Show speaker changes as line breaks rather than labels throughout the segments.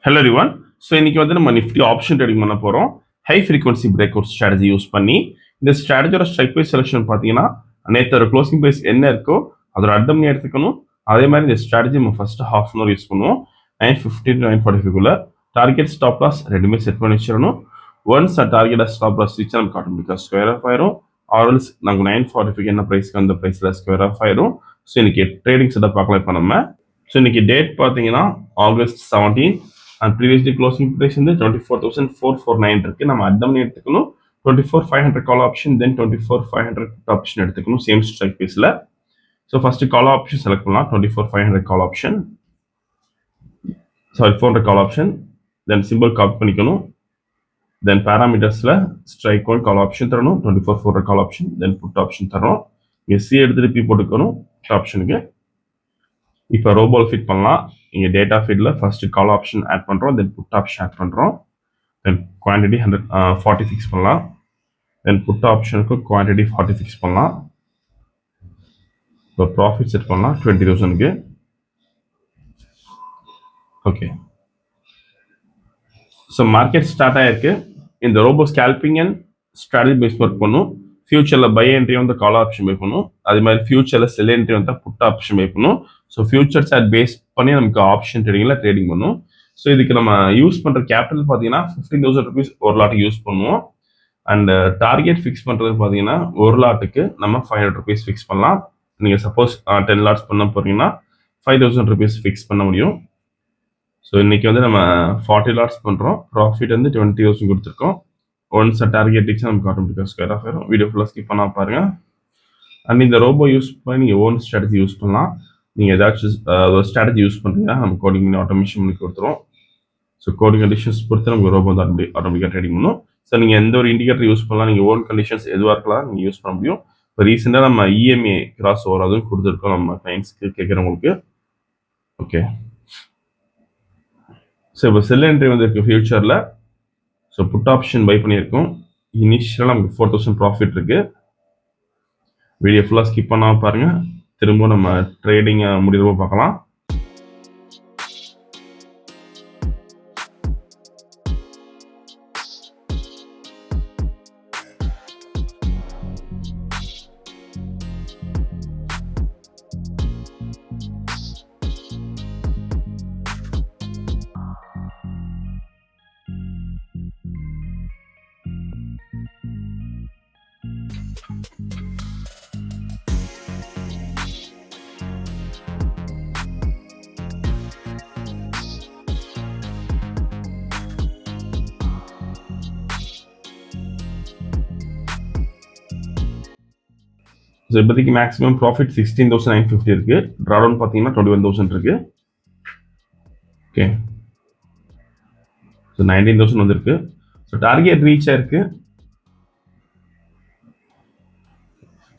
Hello everyone. So இன்னைக்கு வந்து நம்ம நிஃப்டி ஆப்ஷன் ட்ரேடிங் பண்ண போகிறோம். High frequency break out strategy use பண்ணி. இந்த ஸ்ட்ராட்டஜியோட ஸ்ட்ரைக் ப்ரைஸ் செலெக்ஷன் பார்த்தீங்கன்னா நேற்று க்ளோசிங் ப்ரைஸ் என்ன இருக்கோ அதோட அர்த்தம் மணி எடுத்துக்கணும். அதே மாதிரி இந்த ஸ்ட்ராட்டஜி நம்ம first half an hour use பண்ணுவோம். 9:50 to 9:45 டார்கெட் ஸ்டாப் லாஸ் ரெண்டுமே செட் பண்ணி வச்சிடணும். Once target stop loss reach நமக்கு ஆட்டோமேட்டிக்காக ஸ்கொயர் ஆஃப் ஆயிரும். ஆர்எல்ஸ் நமக்கு 9:45 என்ன ப்ரைஸ்க்கு அந்த ப்ரைஸில் ஸ்கொயர் ஆஃப் ஆயிரும். ஸோ இன்னைக்கு ட்ரேடிங் செட்டப் பார்க்கலாம் இப்போ நம்ம. ஸோ இன்னைக்கு டேட் பார்த்தீங்கன்னா August 17 and previously closing price வந்து 24,449 இருக்கு. நம்ம அட்டம் எடுத்துக்கணும். 24,500 கால் ஆப்ஷன், தென் 24,500 ஆப்ஷன் எடுத்துக்கணும் சேம் ஸ்ட்ரைக் ப்ரைஸில். So first call option select பண்ணலாம். 24,500 call option, sorry 400 call option, then simple copy பண்ணிக்கணும். தென் பேராமீட்டர்ஸில் ஸ்ட்ரைக் ஒன் கால் ஆப்ஷன் தரணும். 24,400 call option, then put option தரணும். இங்கே சி எடுத்து பி போட்டுக்கணும் ஆப்ஷனுக்கு. இப்போ ரோபோல் ஃபிட் பண்ணலாம். இங்கே டேட்டா ஃபீல்டில் ஃபர்ஸ்ட் கால் ஆப்ஷன் ஆட் பண்ணுறோம், தென் புட் ஆப்ஷன் ஆட் பண்ணுறோம். தென் குவான்டிட்டி 40 ஃபிக்ஸ் பண்ணலாம். தென் புட் ஆப்ஷனுக்கு குவான்டிட்டி 40 ஃபிக்ஸ் பண்ணலாம். இப்போ ப்ராஃபிட் செட் பண்ணலாம் 20,000க்கு. ஓகே, ஸோ மார்க்கெட் ஸ்டார்ட் ஆகிருக்கு. இந்த robo scalping and strategy base work பண்ணும். ஃபியூச்சரில் பை என்ட்ரி வந்து கால் ஆப்ஷன் பை பண்ணும். அதே மாதிரி ஃபியூச்சரில் செல் என்ட்ரி வந்து புட் ஆப்ஷன் பை பண்ணும். ஸோ ஃபியூச்சர் சார்ட் பேஸ் பண்ணி நமக்கு ஆப்ஷன் ட்ரேடிங்கில் ட்ரேடிங் பண்ணும். ஸோ இதுக்கு நம்ம யூஸ் பண்ணுற கேபிட்டல் பார்த்தீங்கன்னா 15,000 ருபீஸ் ஒரு லாட்டுக்கு யூஸ் பண்ணுவோம். அண்ட் டார்கெட் ஃபிக்ஸ் பண்ணுறது பார்த்தீங்கன்னா ஒரு லாட்டுக்கு நம்ம 500 ருபீஸ் ஃபிக்ஸ் பண்ணலாம். நீங்கள் சப்போஸ் 10 லாட்ஸ் பண்ண போகிறீங்கன்னா 5,000 ருபீஸ் ஃபிக்ஸ் பண்ண முடியும். ஸோ இன்னைக்கு வந்து நம்ம 40 லாட்ஸ் பண்ணுறோம். ப்ராஃபிட் வந்து 20,000 கொடுத்துருக்கோம். ஒன்ஸ் டார்கெட் ரீச் நமக்கு ஆட்டோமேட்டிக்காக ஸ்கொயர் ஆஃப் ஆயிரும். வீடியோ ஃபுல்லாக ஸ்கிப் பண்ணால் பாருங்கள். அண்ட் இந்த ரோபோ யூஸ் பண்ணி நீங்கள் ஓன் ஸ்ட்ராட்டஜி யூஸ் பண்ணலாம். நீங்கள் ஏதாச்சும் ஒரு ஸ்ட்ராட்டஜி யூஸ் பண்ணுறீங்கன்னா நம்ம கோடிங் பண்ணி ஆட்டோமேஷன் பண்ணி கொடுத்துருவோம். ஸோ கோடிங் கண்டிஷன்ஸ் பொறுத்து நமக்கு ரோபோ வந்து ஆட்டோமேட்டிக்காக ட்ரேடிங் பண்ணும். ஸோ நீங்கள் எந்த ஒரு இண்டிகேட்டர் யூஸ் பண்ணலாம். நீங்கள் ஓன் கண்டிஷன்ஸ் எதுவாக இருக்கலாம் நீங்கள் யூஸ் பண்ண முடியும். இப்போ ரீசெண்டாக நம்ம இஎம்ஏ கிராஸ் ஓவர் அதுவும் கொடுத்துருக்கோம் நம்ம கிளைண்ட்ஸ்க்கு கேட்குறவங்களுக்கு. ஓகே, ஸோ இப்போ செல் என்ட்ரி வந்து இருக்குது ஃபியூச்சரில். ஸோ புட் ஆப்ஷன் பை பண்ணியிருக்கோம். இனிஷியலாக நமக்கு 4,000 ப்ராஃபிட் இருக்குது. வீடியோ ஃபுல்லாக ஸ்கிப் பண்ணாமல் பாருங்கள். திரும்ப நம்ம ட்ரேடிங்கை முடிவு பார்க்கலாம். ஸோ இப்போதைக்கு மேக்ஸிமம் ப்ராஃபிட் 16,950 இருக்கு. ட்ராடவுன் பார்த்தீங்கன்னா 21,000 இருக்கு. ஓகே, ஸோ 19,000 வந்திருக்கு. ஸோ டார்கெட் ரீச் ஆயிருக்கு.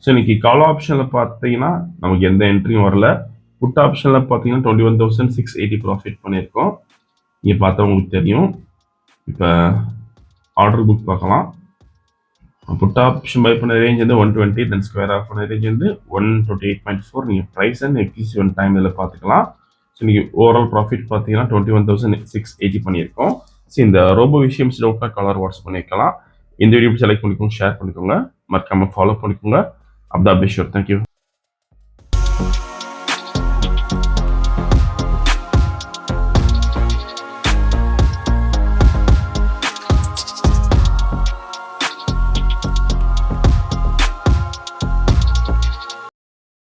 ஸோ இன்னைக்கு கால் ஆப்ஷனில் பார்த்தீங்கன்னா நமக்கு எந்த என்ட்ரியும் வரல. புட் ஆப்ஷனில் பார்த்தீங்கன்னா 21,680 ப்ராஃபிட் பண்ணியிருக்கோம். இங்கே பார்த்தா உங்களுக்கு தெரியும். இப்போ ஆர்டர் புக் பார்க்கலாம். புட் ஆப்ஷன் பை பண்ண ரேஞ்ச் வந்து 120, தென் ஸ்கொயர் ஆஃப் பண்ண ரேஞ்ச் வந்து 128.4. நீங்கள் ப்ரைஸ் அண்ட் எக்ஸிக்யூஷன் டைம் இதில் பார்த்துக்கலாம். ஸோ நீங்கள் ஓவரால் ப்ராஃபிட் பார்த்தீங்கன்னா 21,680 பண்ணியிருக்கோம். ஸோ இந்த ரோபோ விஷயம் டவுட்னா கலர் வாட்ஸ் பண்ணிக்கலாம். இந்த வீடியோ செலக்ட் பண்ணிக்கோங்க, ஷேர் பண்ணிக்கோங்க, மறக்காமல் ஃபாலோ பண்ணிக்கோங்க. அப்தா பேஷூர். தேங்க்யூ.